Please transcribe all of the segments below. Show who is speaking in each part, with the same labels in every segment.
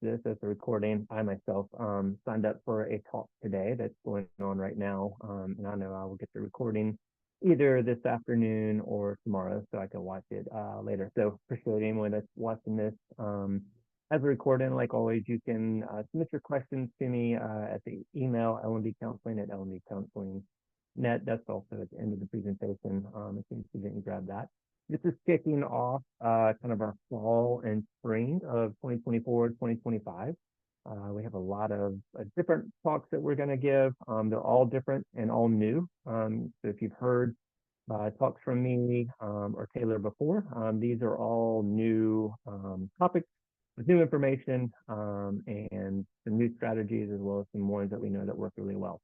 Speaker 1: this as a recording, I myself signed up for a talk today that's going on right now. And I know I will get the recording either this afternoon or tomorrow so I can watch it later. So appreciate anyone that's watching this. As a recording, like always, you can submit your questions to me at the email lmbcounseling@lmbcounseling.net. That's also at the end of the presentation. As soon as you didn't grab that. This is kicking off kind of our fall and spring of 2024, 2025. We have a lot of different talks that we're going to give. They're all different and all new. So if you've heard talks from me or Taylor before, these are all new topics with new information and some new strategies, as well as some ones that we know that work really well.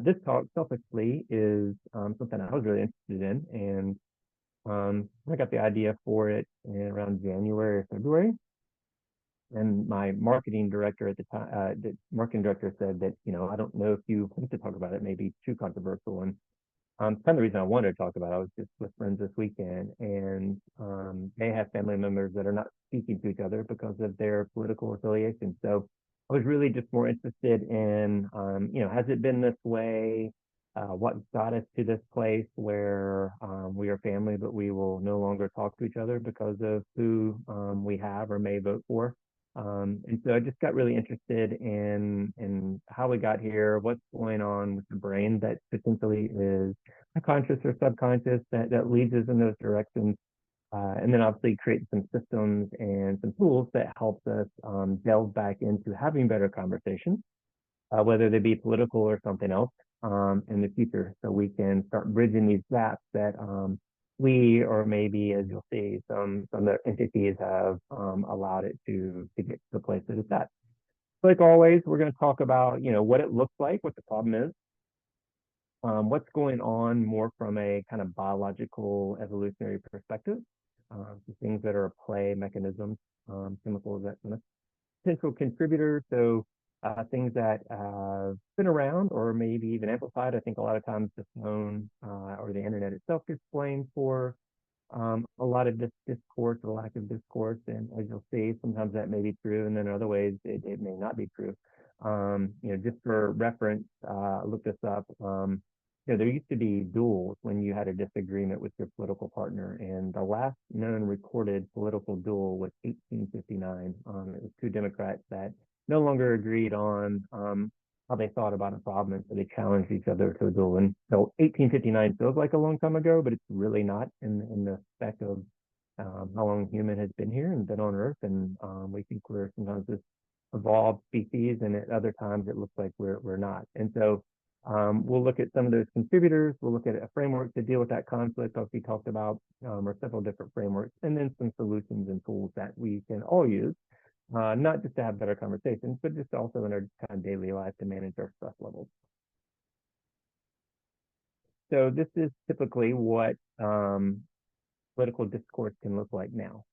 Speaker 1: This talk, selfishly, is something I was really interested in, and I got the idea for it around January or February, and my marketing director at the time, the marketing director said that, I don't know if you want to talk about it, maybe too controversial. And kind of the reason I wanted to talk about it, I was just with friends this weekend, and they have family members that are not speaking to each other because of their political affiliation. So I was really just more interested in, has it been this way? What got us to this place where we are family, but we will no longer talk to each other because of who we have or may vote for. And so I just got really interested in how we got here, what's going on with the brain that potentially is conscious or subconscious that leads us in those directions. And then obviously create some systems and some tools that helps us delve back into having better conversations, whether they be political or something else in the future, so we can start bridging these gaps that we, or maybe, as you'll see, some other entities have allowed it to get to the place that it's at. Like always, we're going to talk about, what it looks like, what the problem is, what's going on more from a kind of biological evolutionary perspective, the things that are at play, mechanisms, chemicals, that kind of potential contributors. So things that have been around or maybe even amplified. I think a lot of times the phone or the internet itself gets blamed for a lot of this discourse or lack of discourse. And as you'll see, sometimes that may be true, and then in other ways it may not be true. Just for reference, look this up. There used to be duels when you had a disagreement with your political partner, and the last known recorded political duel was 1859. It was two Democrats that no longer agreed on how they thought about a problem, and so they challenged each other to a duel. And so 1859 feels like a long time ago, but it's really not in the respect of how long human has been here and been on Earth. And we think we're sometimes this evolved species, and at other times it looks like we're not. And so we'll look at some of those contributors. We'll look at a framework to deal with that conflict, like we talked about, or several different frameworks, and then some solutions and tools that we can all use. Not just to have better conversations, but just also in our kind of daily life to manage our stress levels. So this is typically what political discourse can look like now.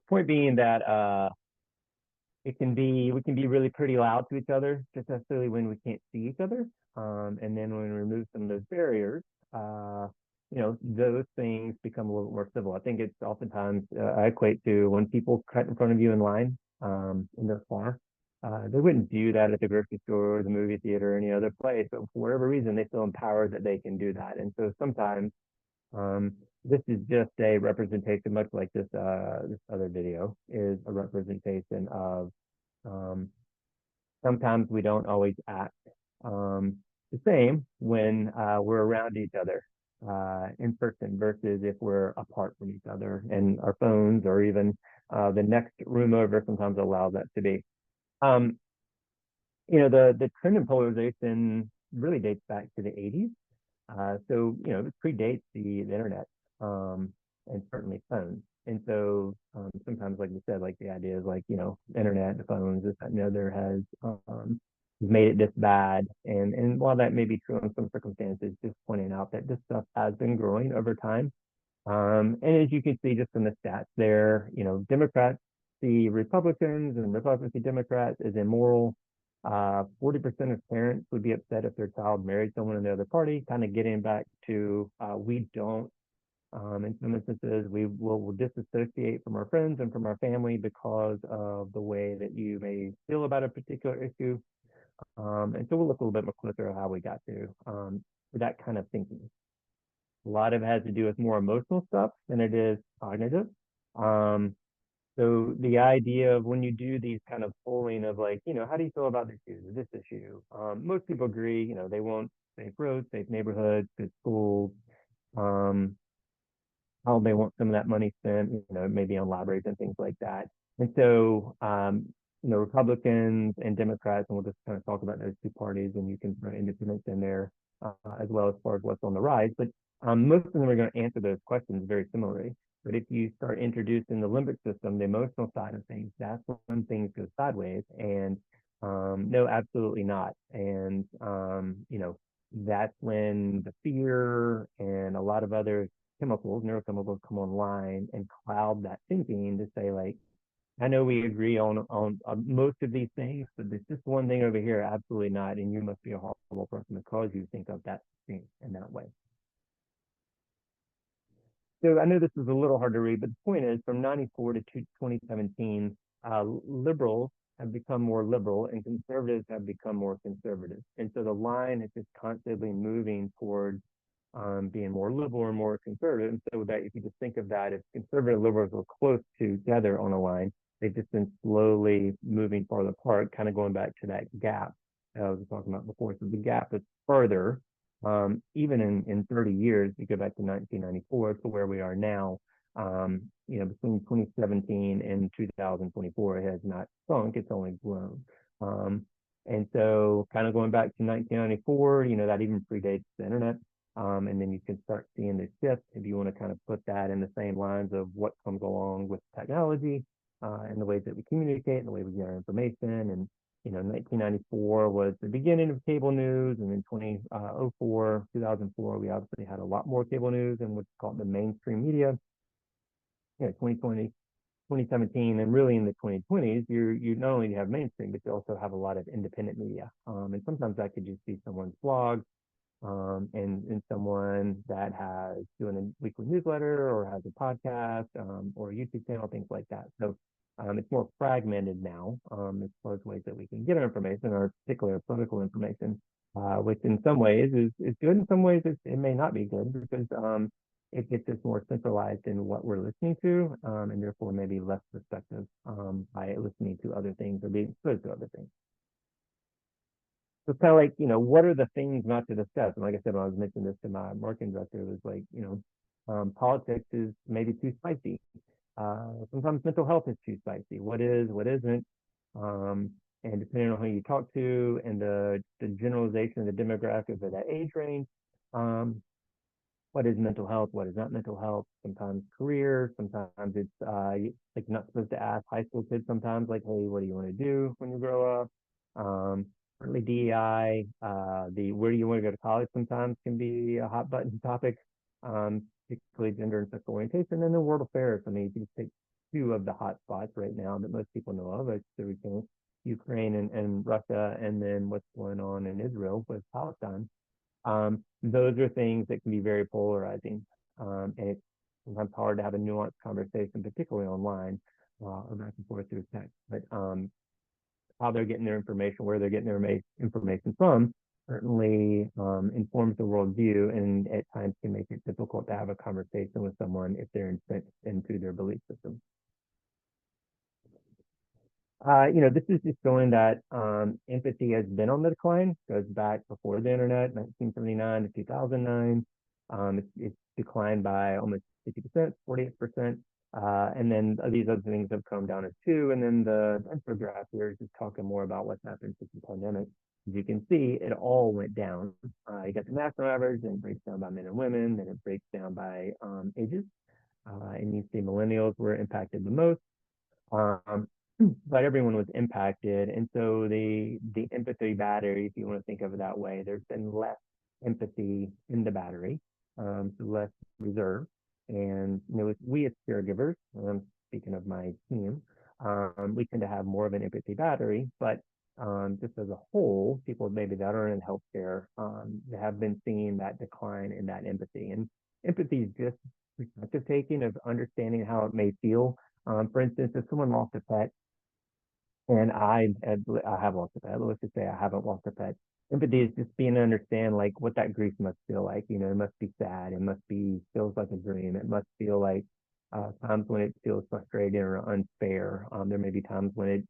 Speaker 1: Point being that we can be really pretty loud to each other, just necessarily when we can't see each other. And then when we remove some of those barriers, those things become a little bit more civil. I think it's oftentimes I equate to when people cut in front of you in line in their car. They wouldn't do that at the grocery store or the movie theater or any other place, but for whatever reason, they feel empowered that they can do that. And so sometimes this is just a representation, much like this other video is a representation of sometimes we don't always act the same when we're around each other in person versus if we're apart from each other, and our phones or even the next room over sometimes allow that to be. The trend in polarization really dates back to the 80s. So, it predates the internet and certainly phones. And so sometimes, like you said, like the idea is like, internet, the phones, this, that, and the other has made it this bad. And while that may be true in some circumstances, just pointing out that this stuff has been growing over time. And as you can see just from the stats there, Democrats see Republicans and Republican Democrats as immoral. 40% of parents would be upset if their child married someone in the other party, kind of getting back to we don't, in some instances, we will disassociate from our friends and from our family because of the way that you may feel about a particular issue. And so we'll look a little bit more closer at how we got to that kind of thinking. A lot of it has to do with more emotional stuff than it is cognitive. Um, so the idea of when you do these kind of polling of like, how do you feel about this issue, this issue? Most people agree, they want safe roads, safe neighborhoods, good schools, um, how they want some of that money spent, maybe on libraries and things like that. And so, Republicans and Democrats, and we'll just kind of talk about those two parties, and you can put independents in there as well as far as what's on the rise. But most of them are going to answer those questions very similarly. But if you start introducing the limbic system, the emotional side of things, that's when things go sideways. And no, absolutely not. And that's when the fear and a lot of other chemicals, neurochemicals come online and cloud that thinking to say like, I know we agree on most of these things, but there's just one thing over here, absolutely not, and you must be a horrible person because you think of that thing in that way. So I know this is a little hard to read, but the point is from 94 to 2017, liberals have become more liberal and conservatives have become more conservative. And so the line is just constantly moving towards being more liberal and more conservative. And so that if you just think of that, if conservative and liberals were close together on a line, they've just been slowly moving farther apart, kind of going back to that gap I was talking about before. So the gap is further, even in 30 years, you go back to 1994 to where we are now, between 2017 and 2024, it has not shrunk, it's only grown. And so kind of going back to 1994, that even predates the internet. And then you can start seeing the shift if you want to kind of put that in the same lines of what comes along with technology and the ways that we communicate and the way we get our information. And 1994 was the beginning of cable news, and in 2004, we obviously had a lot more cable news and what's called the mainstream media. 2020, 2017, and really in the 2020s, you not only have mainstream, but you also have a lot of independent media. And sometimes that could just be someone's blog, and someone that has doing a weekly newsletter or has a podcast or a YouTube channel, things like that. So it's more fragmented now as far as ways that we can get our information, or particular political information, which in some ways is good. In some ways, it may not be good because it gets us more centralized in what we're listening to, and therefore maybe less perspective by listening to other things or being exposed to other things. So it's kind of like, what are the things not to discuss? And like I said, when I was mentioning this to my marketing director, it was like, politics is maybe too spicy. Sometimes mental health is too spicy. What is, what isn't? And depending on who you talk to and the generalization of the demographics of that age range, what is mental health? What is not mental health? Sometimes career, sometimes it's like you're not supposed to ask high school kids sometimes, like, hey, what do you want to do when you grow up? Certainly DEI, the where do you want to go to college sometimes can be a hot button topic, particularly gender and sexual orientation, and then world affairs. I mean, you can take two of the hot spots right now that most people know of. It's the Ukraine and Russia, and then what's going on in Israel with Palestine. Those are things that can be very polarizing, and it's sometimes hard to have a nuanced conversation, particularly online or back and forth through text. But how they're getting their information, where they're getting their information from, certainly informs the worldview, and at times can make it difficult to have a conversation with someone if they're entrenched into their belief system. This is just showing that empathy has been on the decline. Goes back before the internet, 1979 to 2009. It's declined by almost 50%, 48%. And then these other things have come down as too. And then the infographic here is just talking more about what's happened since the pandemic. As you can see, it all went down. You got the national average, then it breaks down by men and women, then it breaks down by ages. And you see millennials were impacted the most. But everyone was impacted. And so the empathy battery, if you want to think of it that way, there's been less empathy in the battery, so less reserve. And we as caregivers, I'm speaking of my team, we tend to have more of an empathy battery, but just as a whole, people maybe that are in healthcare, they have been seeing that decline in that empathy. And empathy is just perspective taking of understanding how it may feel. For instance, if someone lost a pet, and I have lost a pet. Let's just say I haven't lost a pet. Empathy is just being to understand like what that grief must feel like. You know, it must be sad. It must be feels like a dream. It must feel like times when it feels frustrating or unfair. There may be times when it,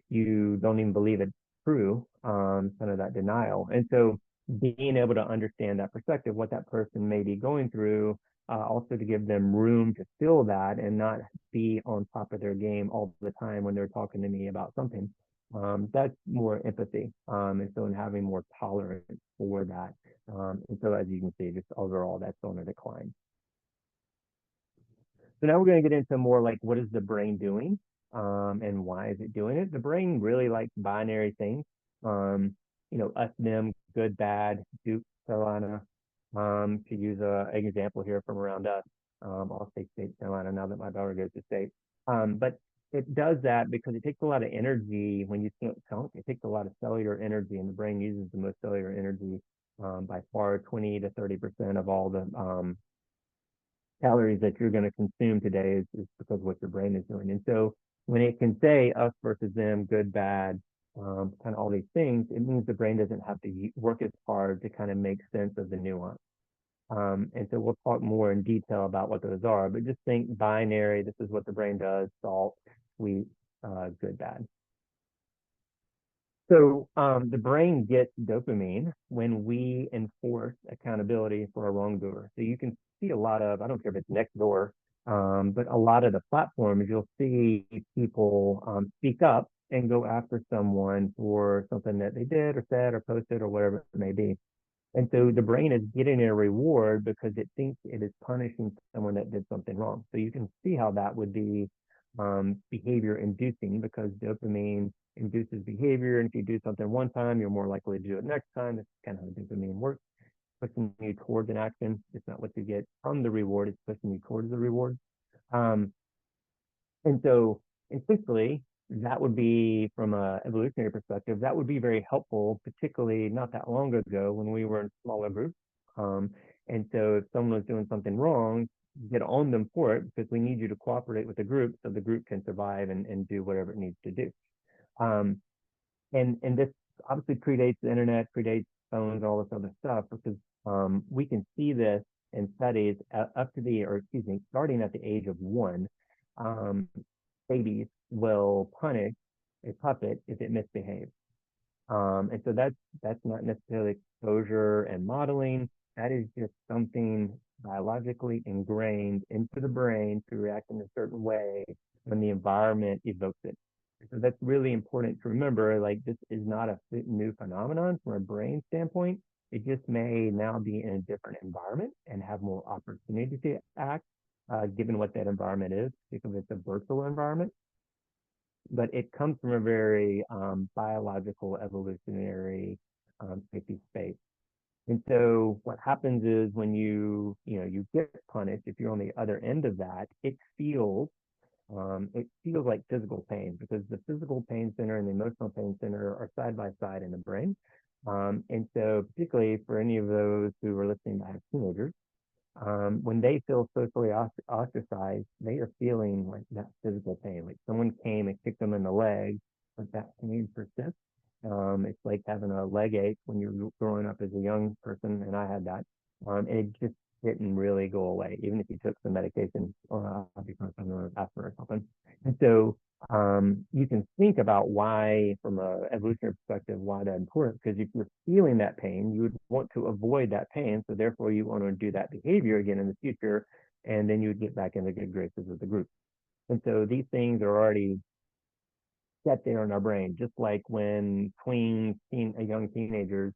Speaker 1: you don't even believe it's true. Kind of that denial. And so being able to understand that perspective, what that person may be going through, also to give them room to feel that and not be on top of their game all the time when they're talking to me about something. That's more empathy. And so in having more tolerance for that. And so as you can see, just overall, that's on a decline. So now we're going to get into more like what is the brain doing, and why is it doing it? The brain really likes binary things. Us, them, good, bad, Duke, Carolina. To use an example here from around us, I'll say state Carolina now that my daughter goes to state. But it does that because it takes a lot of energy when you can't count. It takes a lot of cellular energy, and the brain uses the most cellular energy by far, 20 to 30% of all the calories that you're going to consume today is because of what your brain is doing. And so when it can say us versus them, good, bad, kind of all these things, it means the brain doesn't have to work as hard to kind of make sense of the nuance. And so we'll talk more in detail about what those are, but just think binary. This is what the brain does: salt, sweet, good, bad. So the brain gets dopamine when we enforce accountability for a wrongdoer. So you can see a lot of, I don't care if it's next door, but a lot of the platforms, you'll see people speak up and go after someone for something that they did or said or posted or whatever it may be. And so the brain is getting a reward because it thinks it is punishing someone that did something wrong. So you can see how that would be behavior inducing because dopamine induces behavior. And if you do something one time, you're more likely to do it next time. That's kind of how dopamine works, pushing you towards an action. It's not what you get from the reward, it's pushing you towards the reward. Um, and so instinctively, that would be from an evolutionary perspective, that would be very helpful, particularly not that long ago when we were in smaller groups. And so if someone was doing something wrong, get on them for it because we need you to cooperate with the group so the group can survive and do whatever it needs to do. Um, and this obviously predates the internet, predates phones, all this other stuff, because we can see this in studies up to starting at the age of 1. Babies will punish a puppet if it misbehaves. And so that's not necessarily exposure and modeling. That is just something biologically ingrained into the brain to react in a certain way when the environment evokes it. So that's really important to remember. Like this is not a new phenomenon from a brain standpoint. It just may now be in a different environment and have more opportunity to act, given what that environment is, because it's a virtual environment. But it comes from a very biological, evolutionary safety space. And so what happens is when you get punished, if you're on the other end of that, it feels like physical pain because the physical pain center and the emotional pain center are side by side in the brain. And so particularly for any of those who are listening that have teenagers, when they feel socially ostracized, they are feeling like that physical pain, like someone came and kicked them in the leg, but that pain persists. It's like having a leg ache when you're growing up as a young person, and I had that. And it just didn't really go away, even if you took some medication or ibuprofen or aspirin or something. And so you can think about why, from an evolutionary perspective, why that's important. Because if you're feeling that pain, you would want to avoid that pain. So therefore, you want to do that behavior again in the future, and then you would get back in the good graces of the group. And so these things are already set there in our brain, just like when young teenagers,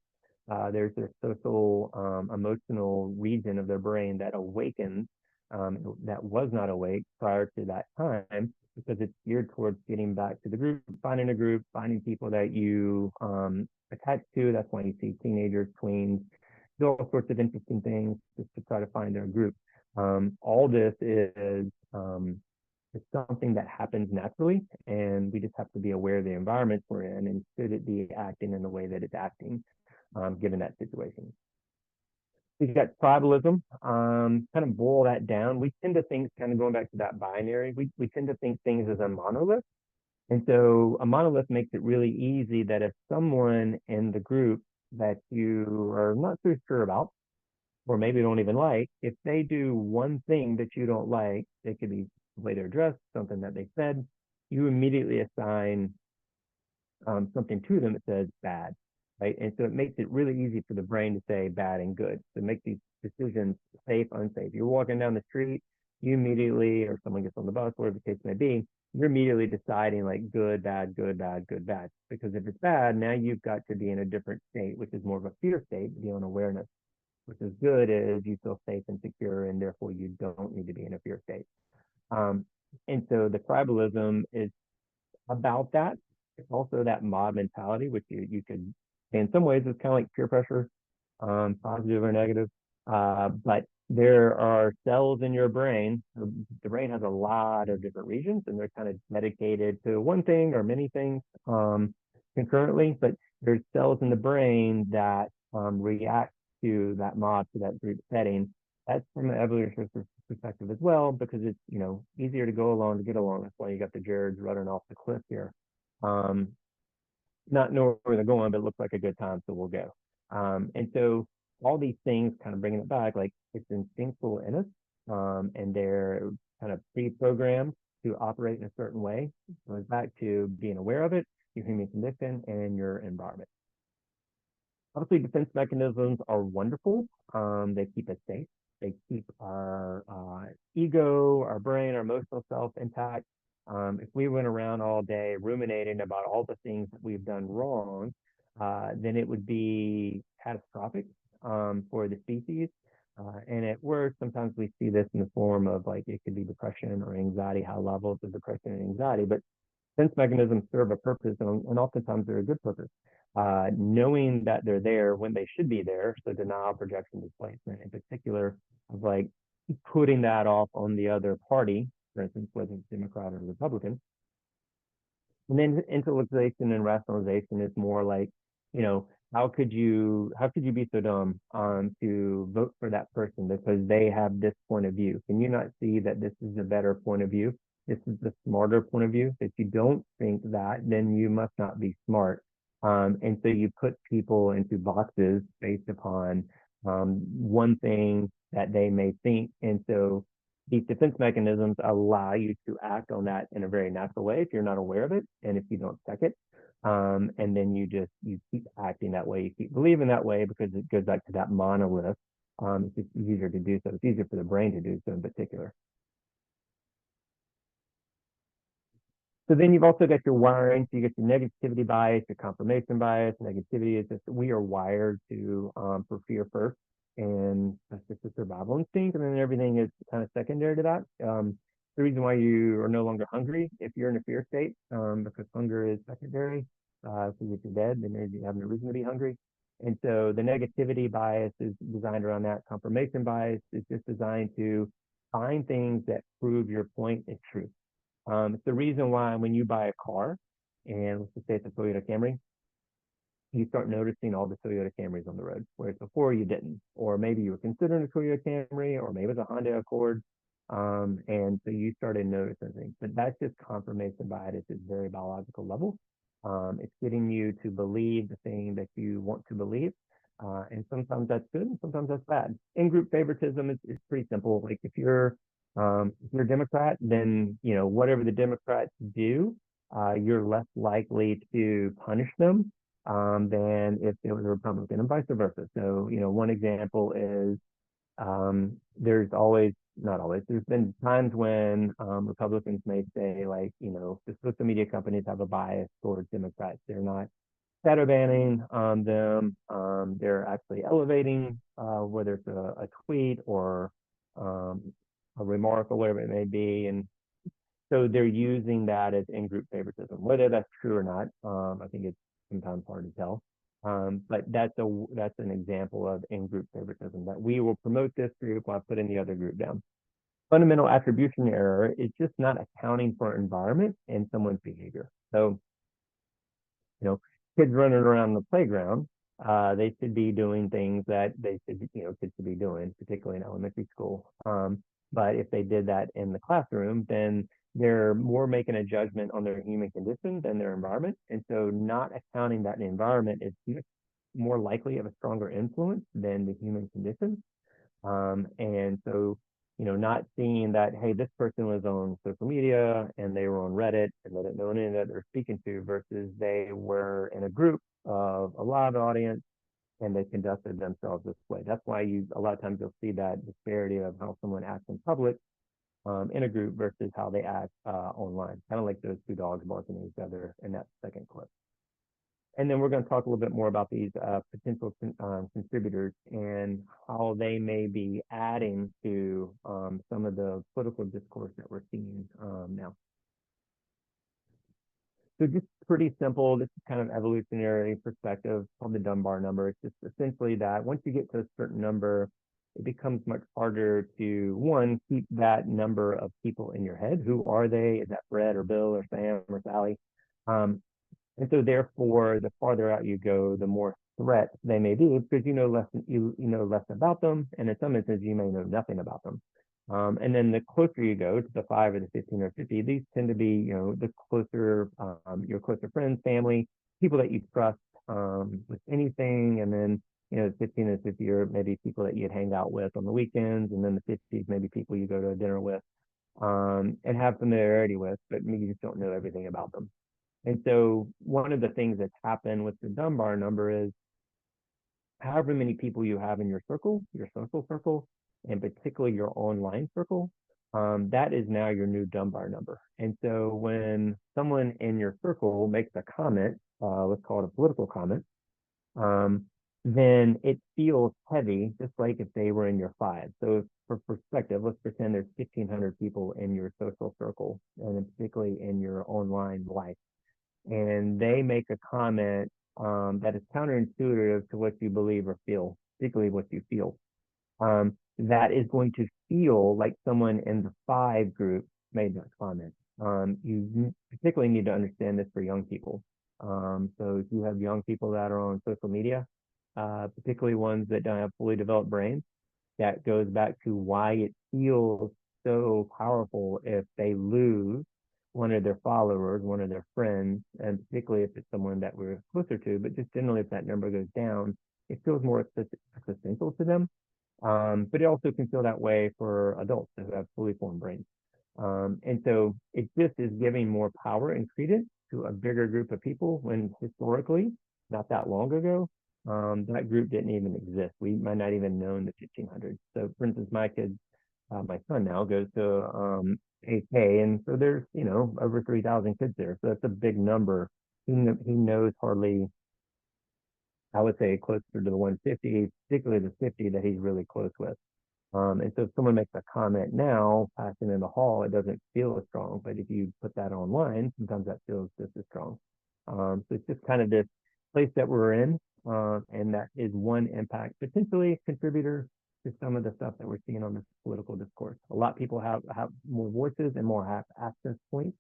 Speaker 1: there's this social, emotional region of their brain that awakens that was not awake prior to that time because it's geared towards getting back to the group, finding people that you attach to. That's why you see teenagers, tweens, do all sorts of interesting things just to try to find their group. All this is It's something that happens naturally, and we just have to be aware of the environment we're in, and should it be acting in the way that it's acting, given that situation. We've got tribalism. Kind of boil that down. We tend to think, kind of going back to that binary, we tend to think things as a monolith. And so a monolith makes it really easy that if someone in the group that you are not so sure about, or maybe don't even like, if they do one thing that you don't like, it could be the way they're dressed, something that they said, you immediately assign something to them that says bad, right? And so it makes it really easy for the brain to say bad and good, to make these decisions safe, unsafe. You're walking down the street, you immediately, or someone gets on the bus, whatever the case may be, you're immediately deciding like good, bad, good, bad, good, bad. Because if it's bad, now you've got to be in a different state, which is more of a fear state, to be on awareness. Which is good is you feel safe and secure, and therefore you don't need to be in a fear state. Um, and so the tribalism is about that. It's also that mob mentality, which you could, in some ways, it's kind of like peer pressure, positive or negative. But there are cells in your brain. The brain has a lot of different regions, and they're kind of dedicated to one thing or many things concurrently. But there's cells in the brain that react to that mob, to that group setting. That's from an evolutionary perspective as well, because it's easier to go along to get along. That's why you got the Jareds running off the cliff here. Um, Not know where they're going, but it looks like a good time, so we'll go. And so all these things, kind of bringing it back, like it's instinctual in us, and they're kind of pre-programmed to operate in a certain way. So it's back to being aware of it, your human condition, and your environment. Obviously, defense mechanisms are wonderful. They keep us safe. They keep our ego, our brain, our emotional self intact. If we went around all day ruminating about all the things that we've done wrong, then it would be catastrophic for the species. And at work, sometimes we see this in the form of like it could be depression or anxiety, high levels of depression and anxiety. But defense mechanisms serve a purpose, and oftentimes they're a good purpose. Knowing that they're there when they should be there, so denial, projection, displacement in particular, of like putting that off on the other party, for instance, whether it's Democrat or Republican. And then intellectualization and rationalization is more like, how could you be so dumb to vote for that person because they have this point of view? Can you not see that this is a better point of view? This is the smarter point of view. If you don't think that, then you must not be smart. And so you put people into boxes based upon one thing that they may think. And so these defense mechanisms allow you to act on that in a very natural way if you're not aware of it and if you don't check it. And then you keep acting that way, you keep believing that way because it goes back to that monolith. It's just easier to do so. It's easier for the brain to do so in particular. So then you've also got your wiring. So you get your negativity bias, your confirmation bias. Negativity is just we are wired to for fear first, and that's just a survival instinct, and then everything is kind of secondary to that. The reason why you are no longer hungry if you're in a fear state, because hunger is secondary. So if you're dead, then you have no reason to be hungry. And so the negativity bias is designed around that. Confirmation bias is just designed to find things that prove your point is true. It's the reason why when you buy a car, and let's just say it's a Toyota Camry, you start noticing all the Toyota Camrys on the road, whereas before you didn't. Or maybe you were considering a Toyota Camry, or maybe it was a Honda Accord, and so you started noticing things. But that's just confirmation bias at a very biological level. It's getting you to believe the thing that you want to believe. And sometimes that's good, and sometimes that's bad. In-group favoritism is pretty simple. Like if you're a Democrat, then whatever the Democrats do, you're less likely to punish them than if it was a Republican, and vice versa. So one example is there's always not always there's been times when Republicans may say like the social media companies have a bias towards Democrats. They're not shadow banning them. They're actually elevating whether it's a tweet or a remark or whatever it may be. And so they're using that as in-group favoritism. Whether that's true or not, I think it's sometimes hard to tell. But that's an example of in-group favoritism, that we will promote this group while putting the other group down. Fundamental attribution error is just not accounting for environment and someone's behavior. So, you know, kids running around the playground, they should be doing things that they should, kids should be doing, particularly in elementary school. But if they did that in the classroom, then they're more making a judgment on their human condition than their environment. And so not accounting that environment is more likely of a stronger influence than the human condition. And so, not seeing that, hey, this person was on social media and they were on Reddit and they didn't know anyone that they're speaking to versus they were in a group of a live audience and they conducted themselves this way. That's why a lot of times you'll see that disparity of how someone acts in public in a group versus how they act online. Kind of like those two dogs barking at each other in that second clip. And then we're going to talk a little bit more about these potential contributors and how they may be adding to some of the political discourse that we're seeing now. So just pretty simple. This is kind of evolutionary perspective called the Dunbar number. It's just essentially that once you get to a certain number, it becomes much harder to, one, keep that number of people in your head. Who are they? Is that Fred or Bill or Sam or Sally? And so therefore, the farther out you go, the more threat they may be because you know less about them, and in some instances you may know nothing about them. And then the closer you go to the 5 or the 15 or 50, these tend to be the closer your closer friends, family, people that you trust with anything. And then 15 and 50 are maybe people that you'd hang out with on the weekends, and then the 50s maybe people you go to dinner with and have familiarity with, but maybe you just don't know everything about them. And so one of the things that's happened with the Dunbar number is however many people you have in your circle, your social circle, and particularly your online circle, that is now your new Dunbar number. And so when someone in your circle makes a comment, let's call it a political comment, then it feels heavy, just like if they were in your 5. So for perspective, let's pretend there's 1,500 people in your social circle, and particularly in your online life. And they make a comment that is counterintuitive to what you believe or feel, particularly what you feel. That is going to feel like someone in the 5 group made that comment. You particularly need to understand this for young people. So if you have young people that are on social media, particularly ones that don't have fully developed brains, that goes back to why it feels so powerful if they lose one of their followers, one of their friends, and particularly if it's someone that we're closer to, but just generally if that number goes down, it feels more existential to them. But it also can feel that way for adults who have fully formed brains. And so it just is giving more power and credence to a bigger group of people when historically, not that long ago, that group didn't even exist. We might not even known the 1500s. So for instance, my son now goes to 8K, and so there's over 3,000 kids there. So that's a big number. He knows hardly, I would say, closer to the 150, particularly the 50 that he's really close with. And so if someone makes a comment now, passing in the hall, it doesn't feel as strong. But if you put that online, sometimes that feels just as strong. So it's just kind of this place that we're in, and that is one impact, potentially a contributor to some of the stuff that we're seeing on this political discourse. A lot of people have more voices and more have access points,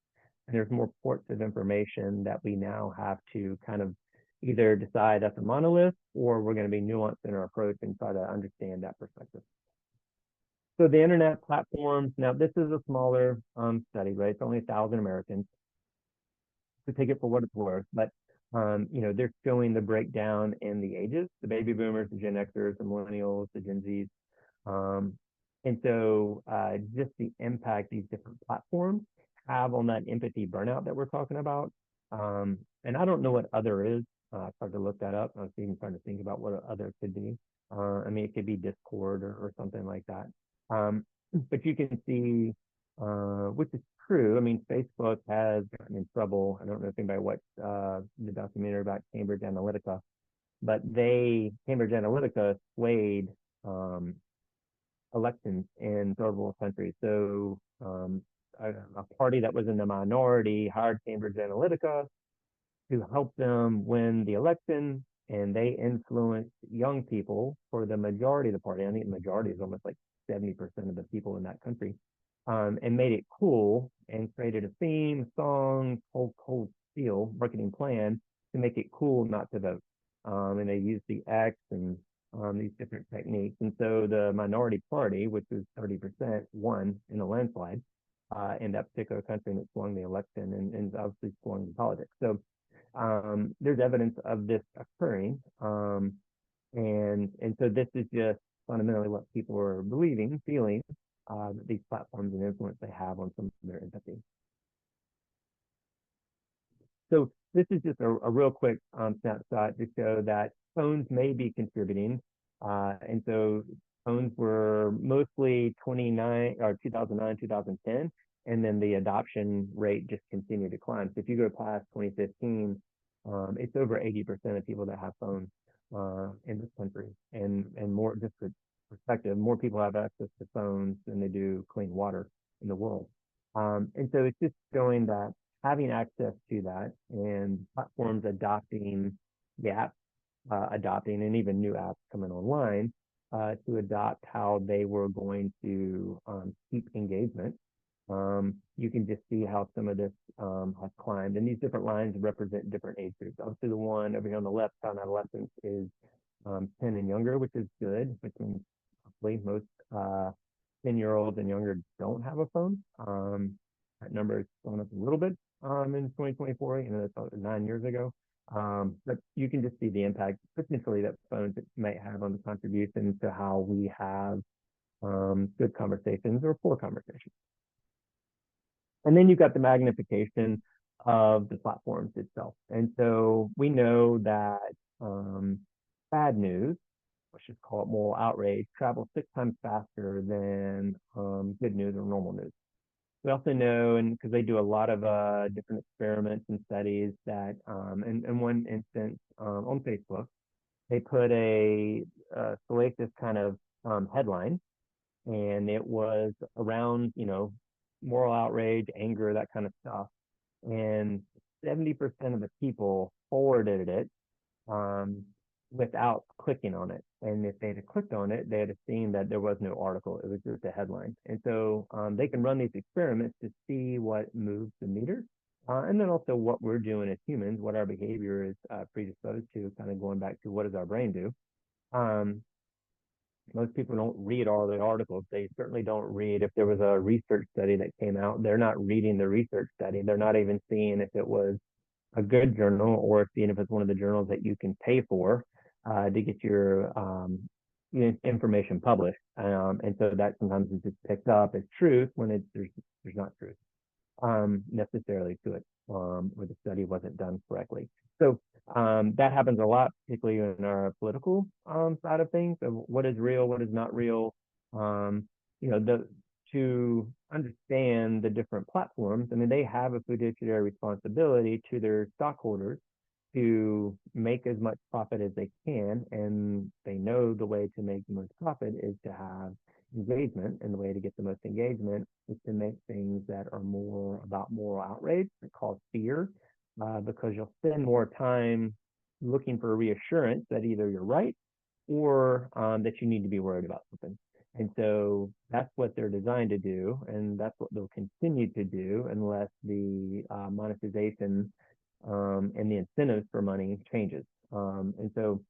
Speaker 1: and there's more ports of information that we now have to kind of either decide that's a monolith or we're going to be nuanced in our approach and try to understand that perspective. So the internet platforms, now this is a smaller study, right? It's only 1,000 Americans. So take it for what it's worth, but they're showing the breakdown in the ages, the baby boomers, the Gen Xers, the millennials, the Gen Zs. And so just the impact these different platforms have on that empathy burnout that we're talking about. And I don't know what other is. I tried to look that up. I was even trying to think about what other could be. I mean, it could be Discord or something like that. But you can see, which is true. I mean, Facebook has gotten in trouble. I don't know if anybody watched the documentary about Cambridge Analytica, but Cambridge Analytica swayed elections in third world countries. So a party that was in the minority hired Cambridge Analytica to help them win the election, and they influenced young people for the majority of the party. I think the majority is almost like 70% of the people in that country. and made it cool and created a theme, song, whole deal, marketing plan to make it cool not to vote. And they used the X and these different techniques. And so the minority party, which was 30%, won in a landslide in that particular country, and it swung the election and obviously swung the politics. So there's evidence of this occurring. And so this is just fundamentally what people are believing, feeling, these platforms and influence they have on some of their empathy. So this is just a real quick snapshot to show that phones may be contributing. And so phones were mostly 2009, 2010, and then the adoption rate just continued to climb. So if you go past 2015, it's over 80% of people that have phones in this country, and more, just for perspective, more people have access to phones than they do clean water in the world. And so it's just showing that having access to that and platforms adopting the app, adopting, and even new apps coming online to adopt how they were going to keep engagement. You can just see how some of this has climbed, and these different lines represent different age groups. Obviously, the one over here on the left on adolescents is 10 and younger, which is good, which means hopefully most 10-year-olds and younger don't have a phone. That number has gone up a little bit in 2024, that's 9 years ago. But you can just see the impact potentially that phones might have on the contribution to how we have good conversations or poor conversations. And then you've got the magnification of the platforms itself. And so we know that bad news, let's just call it moral outrage, travels 6 times faster than good news or normal news. We also know, and because they do a lot of different experiments and studies, that in one instance on Facebook, they put a salacious kind of headline, and it was around, moral outrage, anger, that kind of stuff. And 70% of the people forwarded it without clicking on it. And if they'd have clicked on it, they'd have seen that there was no article. It was just a headline. And so they can run these experiments to see what moves the meter. And then also what we're doing as humans, what our behavior is predisposed to, kind of going back to what does our brain do. Most people don't read all the articles. They certainly don't read. If there was a research study that came out, they're not reading the research study. They're not even seeing if it was a good journal or seeing if it's one of the journals that you can pay for to get your information published. And so that sometimes is just picked up as truth when there's not truth necessarily to it, or the study wasn't done correctly. So that happens a lot, particularly in our political side of things, of what is real, what is not real. To understand the different platforms, I mean, they have a fiduciary responsibility to their stockholders to make as much profit as they can, and they know the way to make the most profit is to have engagement, and the way to get the most engagement is to make things that are more about moral outrage, called fear, because you'll spend more time looking for reassurance that either you're right or that you need to be worried about something. And so that's what they're designed to do, and that's what they'll continue to do unless the monetization and the incentives for money changes. And so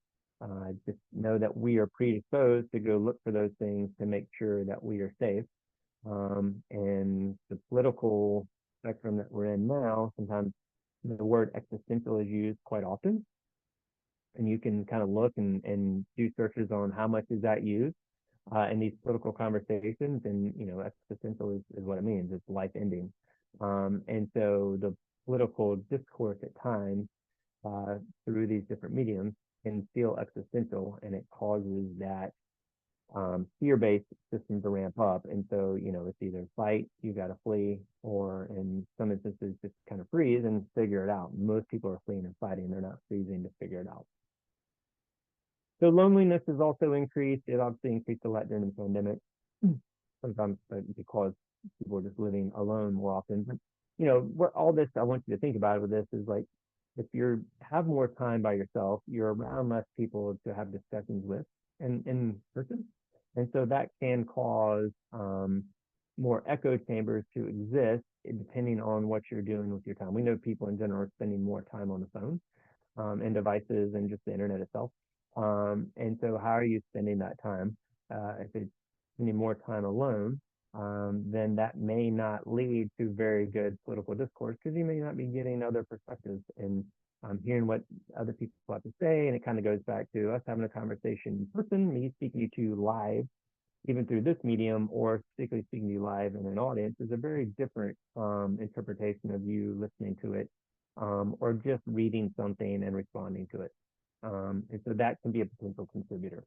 Speaker 1: just know that we are predisposed to go look for those things to make sure that we are safe. And the political spectrum that we're in now, sometimes the word existential is used quite often. And you can kind of look and do searches on how much is that used in these political conversations. And, existential is what it means. It's life ending. And so the political discourse at times through these different mediums can feel existential, and it causes that fear-based system to ramp up. And so, it's either fight, you got to flee, or in some instances, just kind of freeze and figure it out. Most people are fleeing and fighting. They're not freezing to figure it out. So loneliness has also increased. It obviously increased a lot during the pandemic, sometimes because people are just living alone more often. But, what all this, I want you to think about with this is like, if you have more time by yourself, you're around less people to have discussions with in person. And so that can cause more echo chambers to exist depending on what you're doing with your time. We know people in general are spending more time on the phone and devices and just the internet itself. And so how are you spending that time? If it's spending more time alone, then that may not lead to very good political discourse because you may not be getting other perspectives and hearing what other people have to say. And it kind of goes back to us having a conversation in person, me speaking to you live, even through this medium, or particularly speaking to you live in an audience, is a very different interpretation of you listening to it or just reading something and responding to it. And so that can be a potential contributor.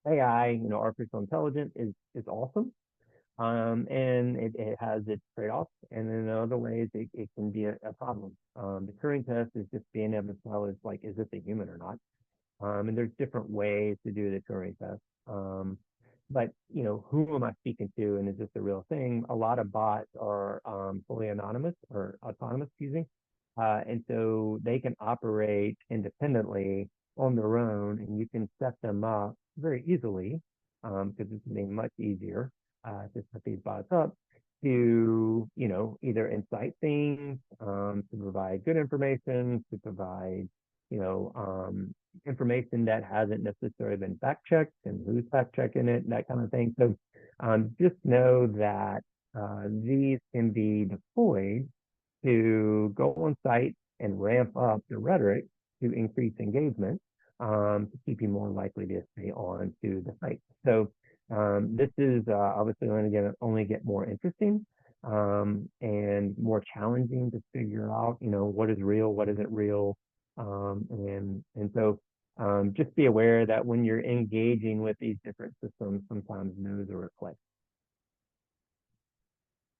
Speaker 1: AI, artificial intelligence is awesome. And it has its trade-offs, and in other ways, it can be a problem. The Turing test is just being able to tell is this a human or not? And there's different ways to do the Turing test. But who am I speaking to, and is this a real thing? A lot of bots are fully anonymous or autonomous, excuse me, and so they can operate independently on their own, and you can set them up very easily because it's getting much easier to set these bots up to either incite things, to provide good information, to provide information that hasn't necessarily been fact checked and who's fact checking it, that kind of thing. So just know that these can be deployed to go on site and ramp up the rhetoric to increase engagement to keep you more likely to stay on to the site. So this is obviously only get more interesting and more challenging to figure out, what is real, what isn't real. And so just be aware that when you're engaging with these different systems, sometimes those are at play.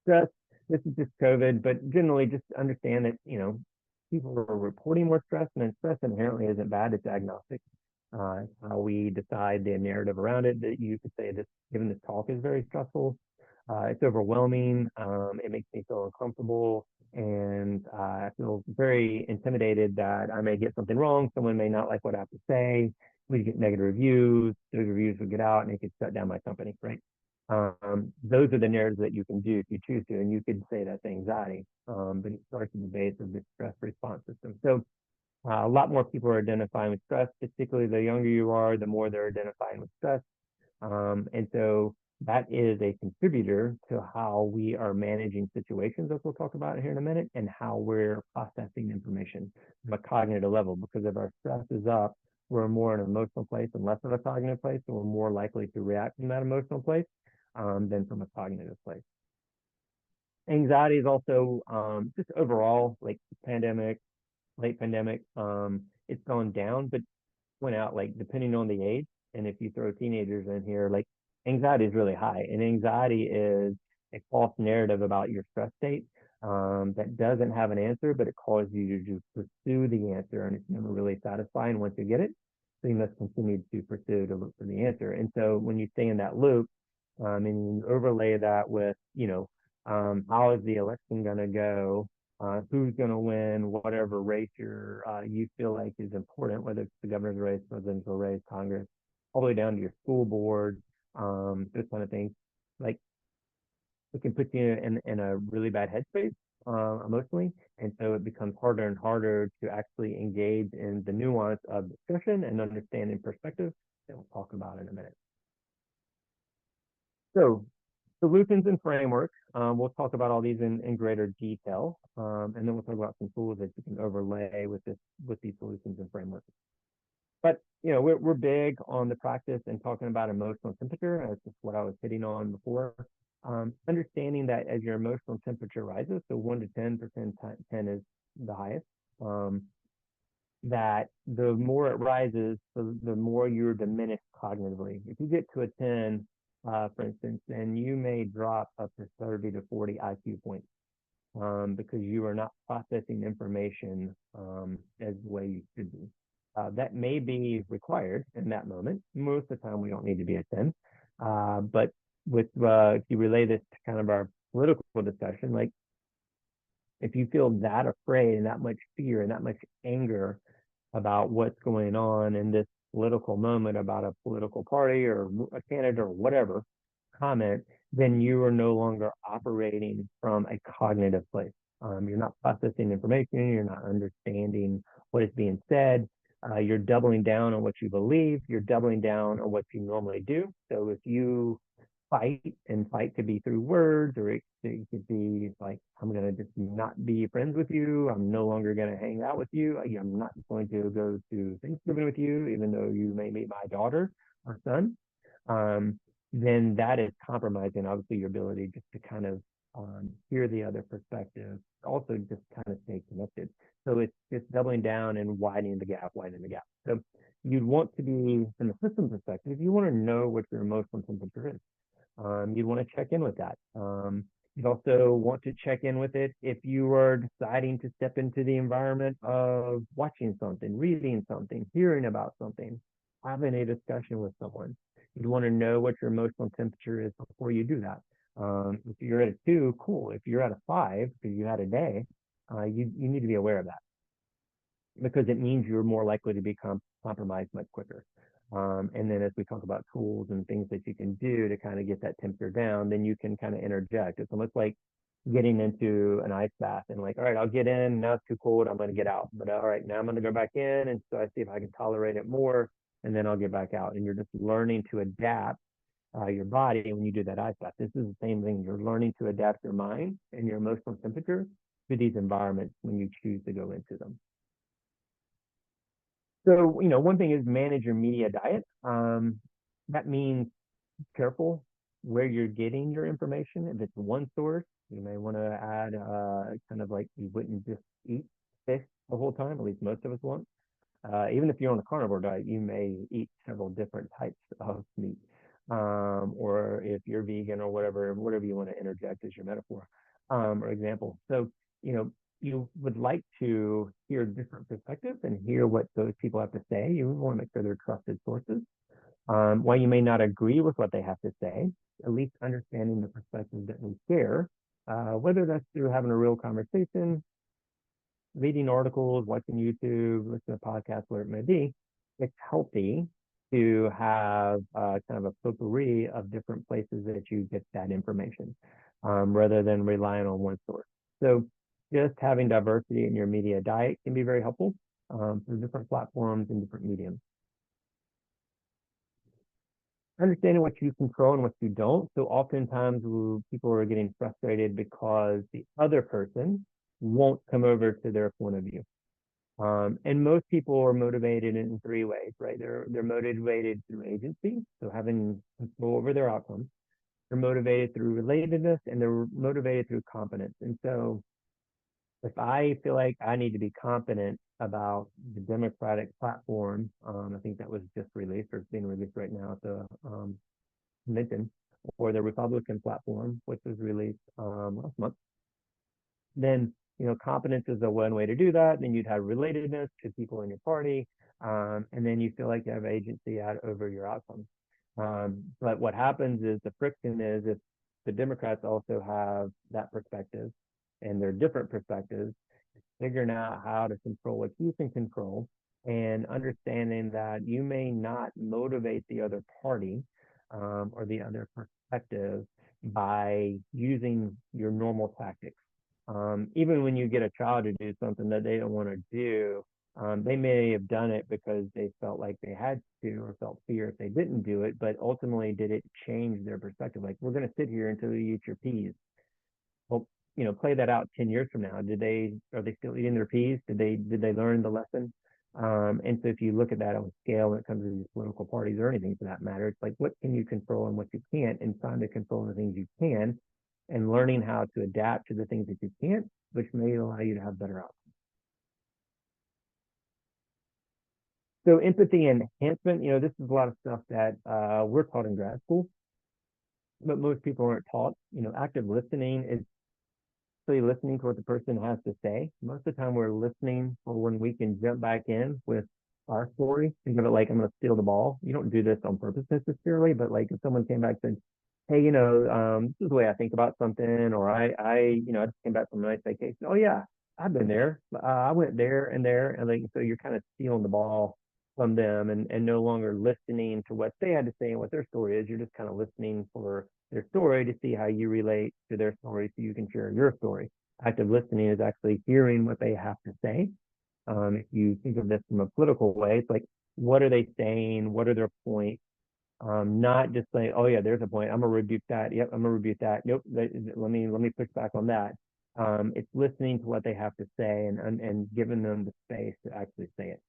Speaker 1: Stress, this is just COVID, but generally just understand that, people are reporting more stress, and then stress inherently isn't bad, it's agnostic. How we decide the narrative around it, that you could say this, given this talk is very stressful, it's overwhelming, it makes me feel uncomfortable, and I feel very intimidated that I may get something wrong, someone may not like what I have to say, we get negative reviews, those reviews would get out and it could shut down my company, right? Those are the narratives that you can do if you choose to, and you could say that's anxiety, but it starts at the base of the stress response system. So a lot more people are identifying with stress, particularly the younger you are, the more they're identifying with stress. And so that is a contributor to how we are managing situations, as we'll talk about here in a minute, and how we're processing information from a cognitive level. Because if our stress is up, we're more in an emotional place and less of a cognitive place, so we're more likely to react from that emotional place than from a cognitive place. Anxiety is also just overall, like pandemic, late pandemic, it's gone down, but point out, like, depending on the age, and if you throw teenagers in here, like, anxiety is really high, and anxiety is a false narrative about your stress state that doesn't have an answer, but it causes you to pursue the answer, and it's never really satisfying once you get it. So you must continue to pursue to look for the answer. And so when you stay in that loop, and you overlay that with, how is the election going to go? Who's going to win whatever race you feel like is important, whether it's the governor's race, presidential race, Congress, all the way down to your school board, those kind of things. Like, it can put you in a really bad headspace emotionally, and so it becomes harder and harder to actually engage in the nuance of discussion and understanding perspective that we'll talk about in a minute. So solutions and framework. We'll talk about all these in greater detail, and then we'll talk about some tools that you can overlay with these solutions and frameworks. But we're big on the practice and talking about emotional temperature, as just what I was hitting on before. Understanding that as your emotional temperature rises, so 1 to 10, 10 is the highest, that the more it rises, the more you're diminished cognitively. If you get to a 10, for instance, then you may drop up to 30 to 40 IQ points because you are not processing information as the way you should be. That may be required in that moment. Most of the time, we don't need to be a 10. But if you relay this to kind of our political discussion, like, if you feel that afraid and that much fear and that much anger about what's going on in this political moment about a political party or a candidate or whatever comment, then you are no longer operating from a cognitive place. You're not processing information, you're not understanding what is being said. You're doubling down on what you believe, you're doubling down on what you normally do. So if you fight, and fight could be through words, or it could be like, I'm going to just not be friends with you. I'm no longer going to hang out with you. I'm not going to go to Thanksgiving with you, even though you may meet my daughter or son. Um, then that is compromising, obviously, your ability just to kind of hear the other perspective, also just kind of stay connected. So it's just doubling down and widening the gap, widening the gap. So you'd want to be, from a system perspective, you want to know what your emotional temperature is. You'd want to check in with that. You'd also want to check in with it if you are deciding to step into the environment of watching something, reading something, hearing about something, having a discussion with someone. You'd want to know what your emotional temperature is before you do that. If you're at a 2, cool. If you're at a 5 because you had a day, you need to be aware of that, because it means you're more likely to become compromised much quicker. And then as we talk about tools and things that you can do to kind of get that temperature down, then you can kind of interject. It's almost like getting into an ice bath and like, all right, I'll get in. Now it's too cold. I'm going to get out. But all right, now I'm going to go back in. And so I see if I can tolerate it more, and then I'll get back out. And you're just learning to adapt your body when you do that ice bath. This is the same thing. You're learning to adapt your mind and your emotional temperature to these environments when you choose to go into them. So, one thing is manage your media diet. That means careful where you're getting your information. If it's one source, you may want to add kind of like, you wouldn't just eat fish the whole time. At least most of us won't. Even if you're on a carnivore diet, you may eat several different types of meat. Or if you're vegan or whatever you want to interject as your metaphor or example. So, you would like to hear different perspectives and hear what those people have to say. You want to make sure they're trusted sources. While you may not agree with what they have to say, at least understanding the perspective that we share, whether that's through having a real conversation, reading articles, watching YouTube, listening to podcasts, whatever it may be, it's healthy to have kind of a potpourri of different places that you get that information, rather than relying on one source. So just having diversity in your media diet can be very helpful through different platforms and different mediums. Understanding what you control and what you don't. So oftentimes people are getting frustrated because the other person won't come over to their point of view. And most people are motivated in 3 ways, right? They're motivated through agency, so having control over their outcomes. They're motivated through relatedness, and they're motivated through competence. And so if I feel like I need to be confident about the Democratic platform, I think that was just released, or it's being released right now at the convention, or the Republican platform, which was released last month, then competence is the one way to do that. Then you'd have relatedness to people in your party, and then you feel like you have agency out over your outcomes. But what happens is the friction is, if the Democrats also have that perspective, and they're different perspectives, figuring out how to control what you can control, and understanding that you may not motivate the other party or the other perspective by using your normal tactics. Even when you get a child to do something that they don't want to do, they may have done it because they felt like they had to, or felt fear if they didn't do it, but ultimately, did it change their perspective? Like, we're going to sit here until you eat your peas. Well, play that out 10 years from now. Are they still eating their peas? Did they learn the lesson? And so if you look at that on a scale when it comes to these political parties or anything for that matter, it's like, what can you control and what you can't, and trying to control the things you can, and learning how to adapt to the things that you can't, which may allow you to have better outcomes. So empathy enhancement, this is a lot of stuff that we're taught in grad school, but most people aren't taught. Active listening is really listening to what the person has to say. Most of the time we're listening for when we can jump back in with our story. Think of it like, I'm going to steal the ball. You don't do this on purpose necessarily, but like if someone came back and said, hey, this is the way I think about something, or I just came back from a nice vacation. Oh yeah, I've been there. I went there, and like, so you're kind of stealing the ball from them, and no longer listening to what they had to say and what their story is. You're just kind of listening for their story to see how you relate to their story so you can share your story. Active listening is actually hearing what they have to say. If you think of this from a political way, it's like, what are they saying? What are their points? Not just saying, oh yeah, there's a point. I'm gonna rebuke that. Yep, I'm gonna rebuke that. Nope. Let me push back on that. It's listening to what they have to say and giving them the space to actually say it.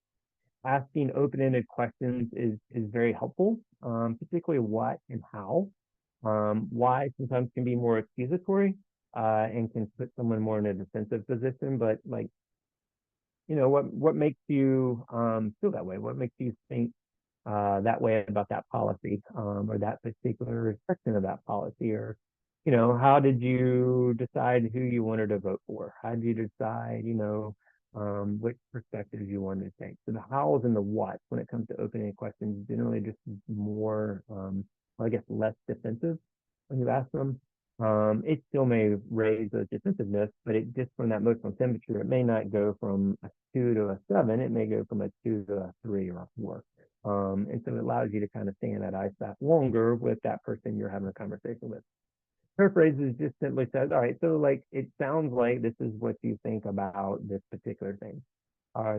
Speaker 1: Asking open-ended questions is very helpful, particularly what and how. Why sometimes can be more accusatory and can put someone more in a defensive position. But like, what makes you feel that way? What makes you think that way about that policy or that particular section of that policy? Or, how did you decide who you wanted to vote for? How did you decide, which perspectives you wanted to take? So the hows and the whats when it comes to opening questions generally just more, I guess, less defensive when you ask them. It still may raise a defensiveness, but it just from that emotional temperature, it may not go from a 2 to a 7. It may go from a 2 to a 3 or a 4. And so it allows you to kind of stay in that ice bath longer with that person you're having a conversation with. Paraphrases just simply says, all right, so like it sounds like this is what you think about this particular thing.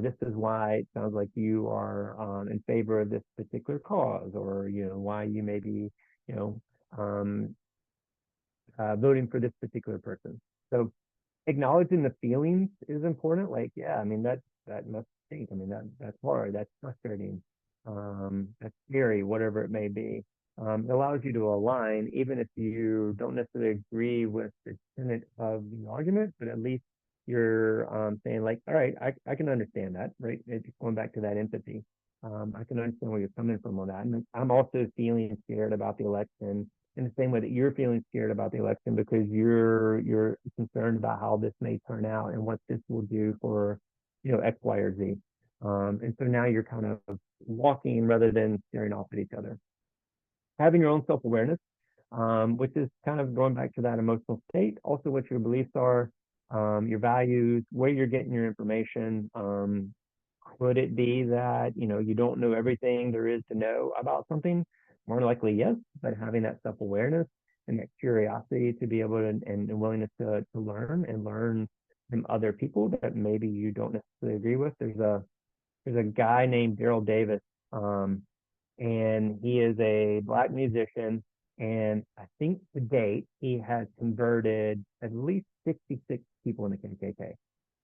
Speaker 1: This is why it sounds like you are in favor of this particular cause, or why you may be, you know, um, voting for this particular person. So acknowledging the feelings is important. Like, yeah, I mean that must stink. I mean that's hard. That's frustrating. That's scary. Whatever it may be. It allows you to align, even if you don't necessarily agree with the tenet of the argument, but at least you're saying like, all right, I can understand that, right? It's going back to that empathy. I can understand where you're coming from on that. And I'm also feeling scared about the election in the same way that you're feeling scared about the election because you're concerned about how this may turn out and what this will do for X, Y, or Z. And so now you're kind of walking rather than staring off at each other. Having your own self-awareness, which is kind of going back to that emotional state, also what your beliefs are, your values, where you're getting your information. Could it be that you don't know everything there is to know about something? More likely, yes. But having that self-awareness and that curiosity to be able to and willingness to learn from other people that maybe you don't necessarily agree with. There's a guy named Daryl Davis, and he is a Black musician. And I think to date he has converted at least 66 people in the KKK,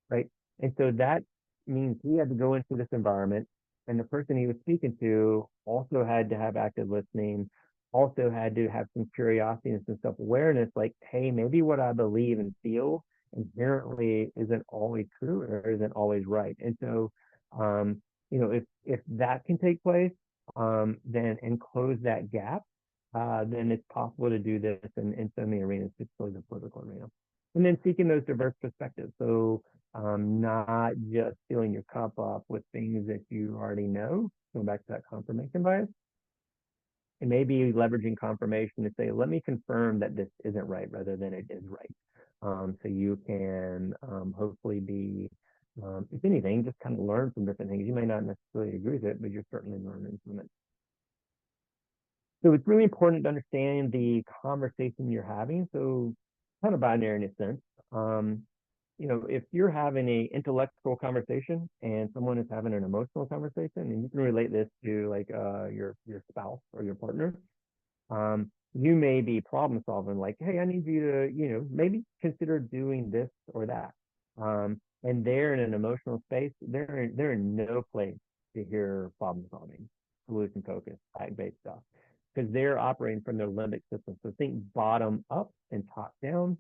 Speaker 1: right? And so that means he had to go into this environment, and the person he was speaking to also had to have active listening, also had to have some curiosity and some self-awareness, like, hey, maybe what I believe and feel inherently isn't always true or isn't always right. And so, if that can take place, then and close that gap, then it's possible to do this in so many arenas, particularly the political arena. And then seeking those diverse perspectives. So not just filling your cup up with things that you already know, going back to that confirmation bias, and maybe leveraging confirmation to say, let me confirm that this isn't right rather than it is right. So you can hopefully be, if anything, just kind of learn from different things. You may not necessarily agree with it, but you're certainly learning from it. So it's really important to understand the conversation you're having. So kind of binary in a sense. If you're having a intellectual conversation and someone is having an emotional conversation, and you can relate this to like your spouse or your partner, you may be problem solving like, hey, I need you to, maybe consider doing this or that. And they're in an emotional space, they're in no place to hear problem solving, solution focused, fact based stuff. Because they're operating from their limbic system. So think bottom up and top down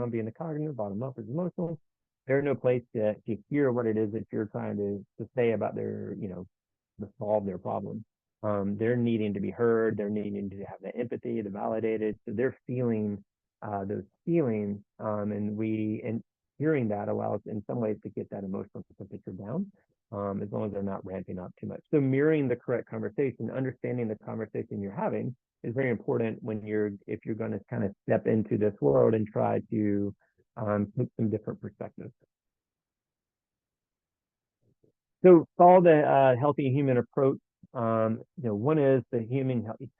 Speaker 1: being the cognitive, bottom up is emotional. They're no place to hear what it is that you're trying to say about their, to solve their problem. They're needing to be heard. They're needing to have the empathy, the validated. So they're feeling those feelings, and hearing that allows in some ways to get that emotional temperature down, as long as they're not ramping up too much. So mirroring the correct conversation, understanding the conversation you're having is very important if you're going to kind of step into this world and try to take some different perspectives. So follow the healthy human approach. One is the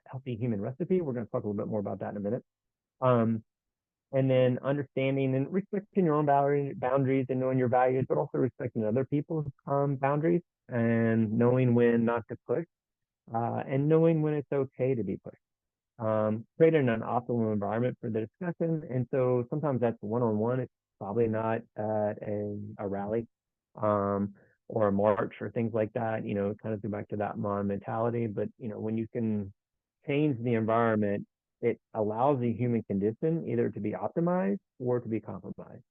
Speaker 1: healthy human recipe. We're going to talk a little bit more about that in a minute. Um, and then understanding and respecting your own boundaries and knowing your values, but also respecting other people's boundaries and knowing when not to push and knowing when it's okay to be pushed. Creating an optimal environment for the discussion. And so sometimes that's one-on-one. It's probably not at a rally or a march or things like that, kind of go back to that mom mentality. But, when you can change the environment, it allows the human condition either to be optimized or to be compromised.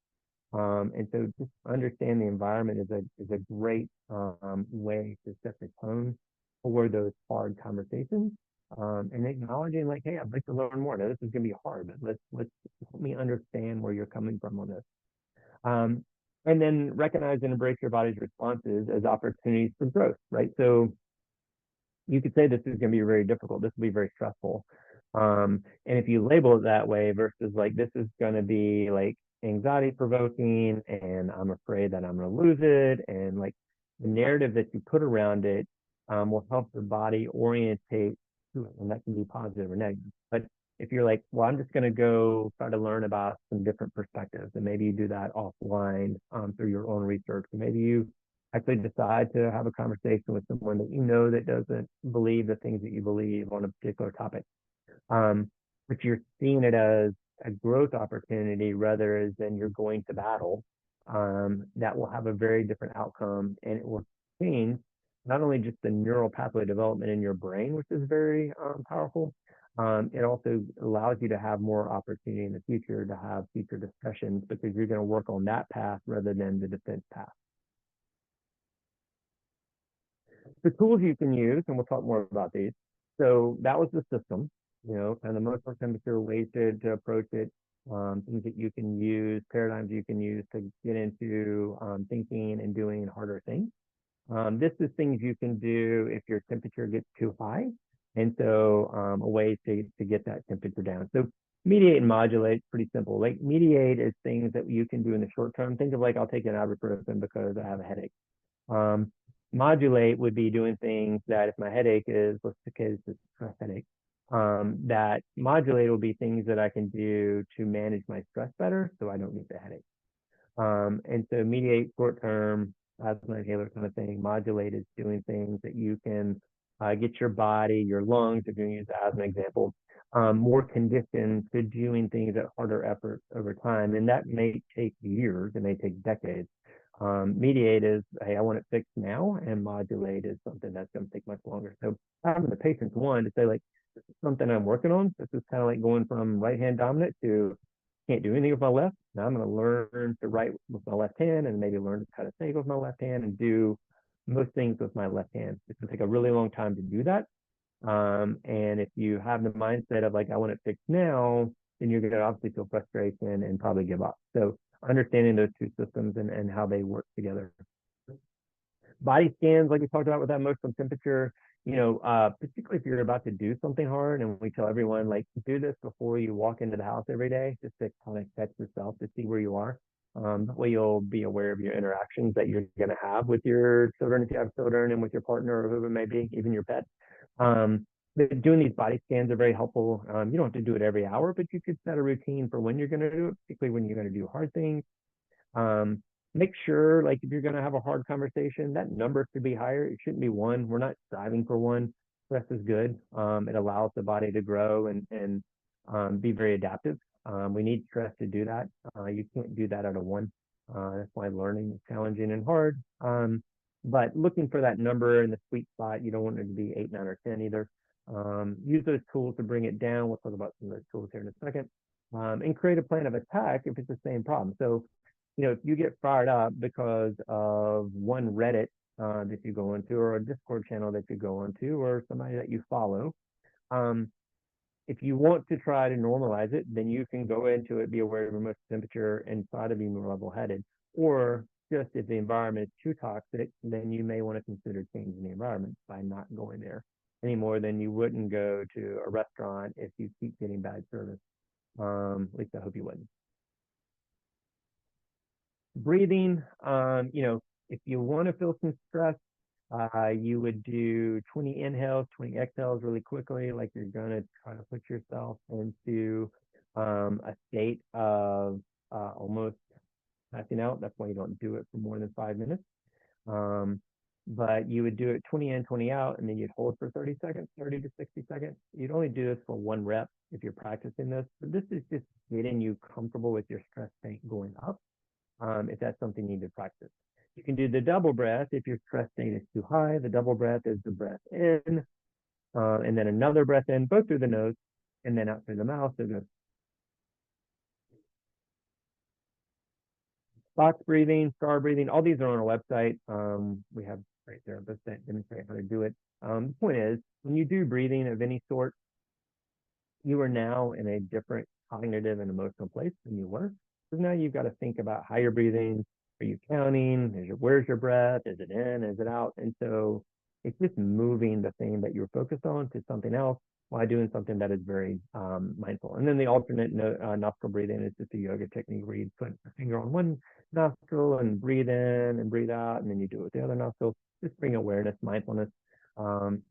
Speaker 1: And so just understand the environment is a great way to set the tone for those hard conversations. And acknowledging like, hey, I'd like to learn more. Now this is going to be hard, but let's help me understand where you're coming from on this. Um, and then recognize and embrace your body's responses as opportunities for growth, right? So you could say this is going to be very difficult. This will be very stressful. And if you label it that way versus like this is going to be like anxiety provoking and I'm afraid that I'm going to lose it, and like the narrative that you put around it will help the body orientate to it, and that can be positive or negative. But if you're like, well, I'm just going to go try to learn about some different perspectives, and maybe you do that offline through your own research, and maybe you actually decide to have a conversation with someone that that doesn't believe the things that you believe on a particular topic. But you're seeing it as a growth opportunity rather than you're going to battle. That will have a very different outcome, and it will change not only just the neural pathway development in your brain, which is very powerful. It also allows you to have more opportunity in the future to have future discussions because you're going to work on that path rather than the defense path. The tools you can use, and we'll talk more about these. So that was the system, kind of the molecular temperature ways to approach it, things that you can use, paradigms you can use to get into thinking and doing harder things. This is things you can do if your temperature gets too high. And so a way to get that temperature down. So mediate and modulate, pretty simple. Like mediate is things that you can do in the short term. Think of like, I'll take an ibuprofen because I have a headache. Modulate would be doing things that if my headache is, let's say it's a stress headache, that modulate will be things that I can do to manage my stress better so I don't need the headache. And so mediate short term, asthma inhaler kind of thing. Modulate is doing things that you can get your body, your lungs, if you're going to use the asthma example, more conditioned to doing things at harder effort over time. And that may take years, it may take decades. Mediate is, hey, I want it fixed now, and modulate is something that's going to take much longer. So having the patience, one, to say like, this is something I'm working on. This is kind of like going from right hand dominant to can't do anything with my left. Now I'm going to learn to write with my left hand and maybe learn how to think with my left hand and do most things with my left hand. It's going to take a really long time to do that. And if you have the mindset of like, I want it fixed now, then you're going to obviously feel frustration and probably give up. So understanding those two systems and how they work together. Body scans, like we talked about with that emotional temperature, particularly if you're about to do something hard, and we tell everyone like do this before you walk into the house every day, just to kind of catch yourself to see where you are. That way you'll be aware of your interactions that you're going to have with your children if you have children, and with your partner or whoever it may be, even your pet. But doing these body scans are very helpful. You don't have to do it every hour, but you could set a routine for when you're going to do it, particularly when you're going to do hard things. Make sure, like, if you're going to have a hard conversation, that number should be higher. It shouldn't be one. We're not striving for one. Stress is good. It allows the body to grow and be very adaptive. We need stress to do that. You can't do that out of one. That's why learning is challenging and hard. But looking for that number in the sweet spot, you don't want it to be 8, 9, or 10 either. Use those tools to bring it down. We'll talk about some of those tools here in a second. And create a plan of attack if it's the same problem. So, if you get fired up because of one Reddit that you go into, or a Discord channel that you go into, or somebody that you follow, if you want to try to normalize it, then you can go into it, be aware of your emotional temperature, and try to be more level-headed. Or just if the environment is too toxic, then you may want to consider changing the environment by not going there any more than you wouldn't go to a restaurant if you keep getting bad service. At least I hope you wouldn't. Breathing, if you want to feel some stress, you would do 20 inhales, 20 exhales really quickly, like you're going to try to put yourself into a state of almost passing out. That's why you don't do it for more than 5 minutes. Um, but you would do it 20 in, 20 out, and then you'd hold for 30 seconds, 30 to 60 seconds. You'd only do this for 1 rep if you're practicing this. But this is just getting you comfortable with your stress state going up, if that's something you need to practice. You can do the double breath if your stress state is too high. The double breath is the breath in, and then another breath in, both through the nose, and then out through the mouth. So the box breathing, star breathing, all these are on our website. We have right there a list that demonstrate how to do it. The point is, when you do breathing of any sort, you are now in a different cognitive and emotional place than you were. Because now you've got to think about how you're breathing. Are you counting? Where's your breath? Is it in? Is it out? And so it's just moving the thing that you're focused on to something else while doing something that is very mindful. And then the alternate nostril breathing is just a yoga technique where you put a finger on one nostril and breathe in and breathe out, and then you do it with the other nostril. Just bring awareness, mindfulness, and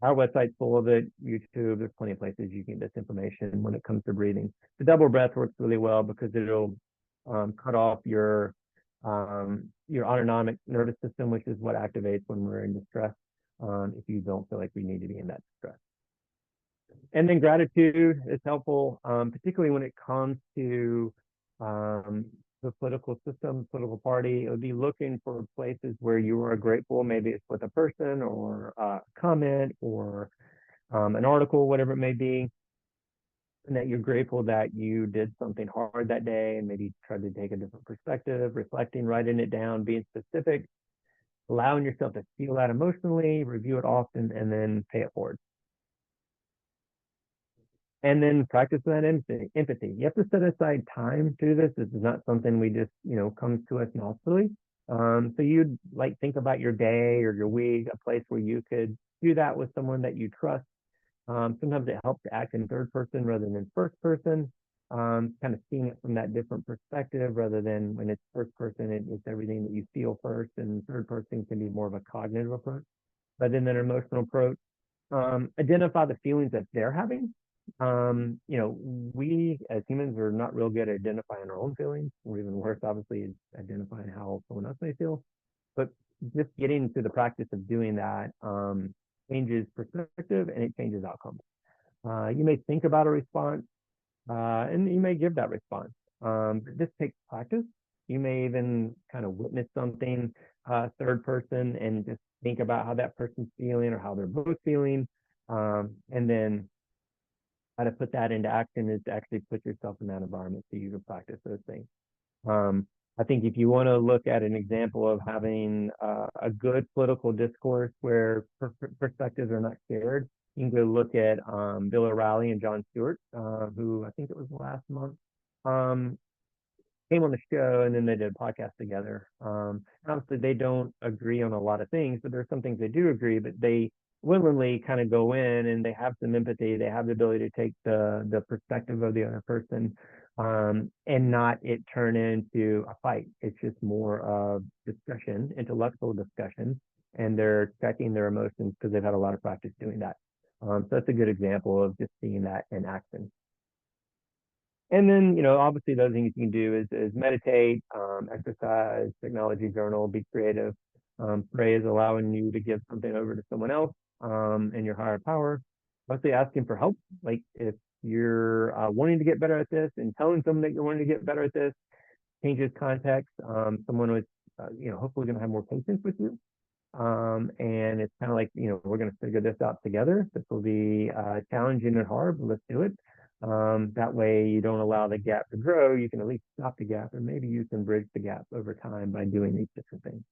Speaker 1: our website's full of it. YouTube, there's plenty of places you can get this information when it comes to breathing. The double breath works really well because it'll cut off your autonomic nervous system, which is what activates when we're in distress. If you don't feel like we need to be in that distress. And then gratitude is helpful, particularly when it comes to the political system, political party. It would be looking for places where you are grateful. Maybe it's with a person or a comment or an article, whatever it may be, and that you're grateful that you did something hard that day and maybe tried to take a different perspective, reflecting, writing it down, being specific, allowing yourself to feel that emotionally, review it often, and then pay it forward. And then practice that empathy. You have to set aside time to this. This is not something we just, comes to us naturally. So you'd like think about your day or your week, a place where you could do that with someone that you trust. Sometimes it helps to act in third person rather than first person, kind of seeing it from that different perspective rather than when it's first person, it's everything that you feel first, and third person can be more of a cognitive approach. But then an emotional approach, identify the feelings that they're having. We as humans are not real good at identifying our own feelings, or even worse, obviously, is identifying how someone else may feel. But just getting to the practice of doing that changes perspective and it changes outcomes. You may think about a response and you may give that response. But this takes practice. You may even kind of witness something third person and just think about how that person's feeling or how they're both feeling. And then how to put that into action is to actually put yourself in that environment so you can practice those things. I think if you want to look at an example of having a good political discourse where perspectives are not shared, you can go look at Bill O'Reilly and Jon Stewart, who I think it was last month, came on the show and then they did a podcast together. Obviously, they don't agree on a lot of things, but there's some things they do agree, but they willingly kind of go in and they have some empathy. They have the ability to take the perspective of the other person and not it turn into a fight. It's just more of discussion, intellectual discussion, and they're checking their emotions because they've had a lot of practice doing that. So that's a good example of just seeing that in action. And then, obviously the other things you can do is meditate, exercise, technology journal, be creative. Pray is allowing you to give something over to someone else and your higher power. Mostly asking for help. Like if you're wanting to get better at this and telling someone that you're wanting to get better at this, changes context. Someone was, hopefully going to have more patience with you. And it's kind of like, we're going to figure this out together. This will be challenging and hard, but let's do it. That way you don't allow the gap to grow. You can at least stop the gap, and maybe you can bridge the gap over time by doing these different things.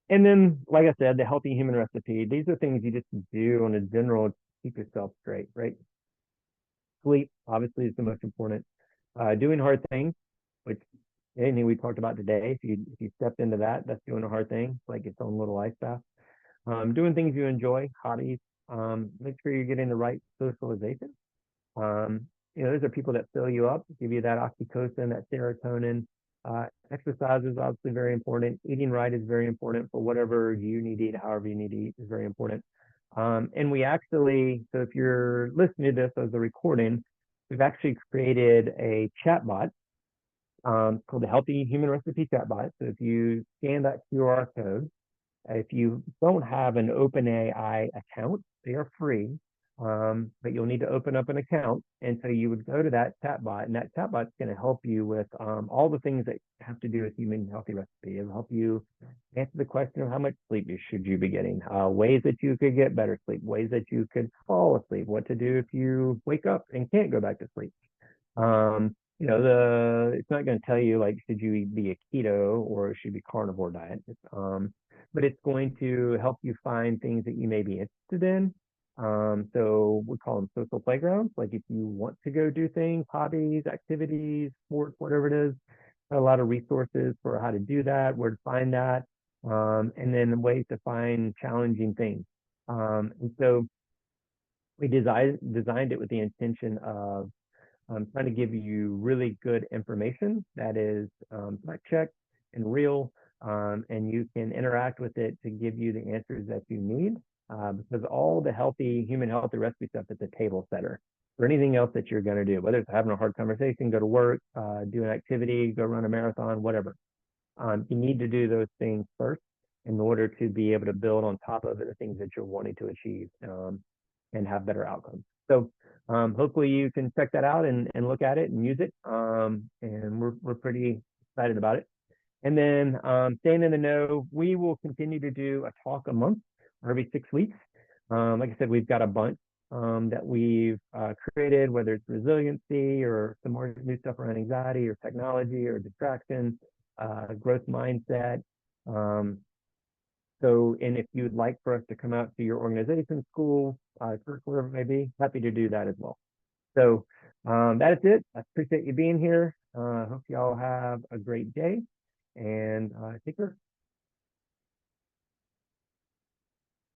Speaker 1: And then, like I said, the healthy human recipe, these are things you just do on a general to keep yourself straight, right? Sleep, obviously, is the most important. Doing hard things, which anything we talked about today, if you stepped into that, that's doing a hard thing, like its own little ice bath. Doing things you enjoy, hobbies. Make sure you're getting the right socialization. Those are people that fill you up, give you that oxytocin, that serotonin. Exercise is obviously very important. Eating right is very important for whatever you need to eat, however you need to eat is very important. And we actually, so if you're listening to this as a recording, we've actually created a chatbot called the Healthy Human Recipe Chatbot. So if you scan that QR code, if you don't have an OpenAI account, they are free, but you'll need to open up an account. And so you would go to that chatbot, and that chatbot's going to help you with all the things that have to do with human healthy recipe. It'll help you answer the question of how much sleep should you be getting, ways that you could get better sleep, ways that you could fall asleep, what to do if you wake up and can't go back to sleep. It's not going to tell you like should you be a keto or should be carnivore diet. But it's going to help you find things that you may be interested in. So we call them social playgrounds. Like if you want to go do things, hobbies, activities, sports, whatever it is, a lot of resources for how to do that, where to find that, and then ways to find challenging things. And so we designed it with the intention of trying to give you really good information that is fact checked and real, and you can interact with it to give you the answers that you need. Because all the human healthy recipe stuff is a table setter for anything else that you're going to do, whether it's having a hard conversation, go to work, do an activity, go run a marathon, whatever. You need to do those things first in order to be able to build on top of it the things that you're wanting to achieve, and have better outcomes. So hopefully you can check that out and look at it and use it. And we're pretty excited about it. And then staying in the know, we will continue to do a talk a month or every 6 weeks. Like I said, we've got a bunch that we've created, whether it's resiliency or some more new stuff around anxiety or technology or distraction, growth mindset. And if you'd like for us to come out to your organization, school, church, wherever it may be, happy to do that as well. So that is it. I appreciate you being here. I hope you all have a great day, and take care.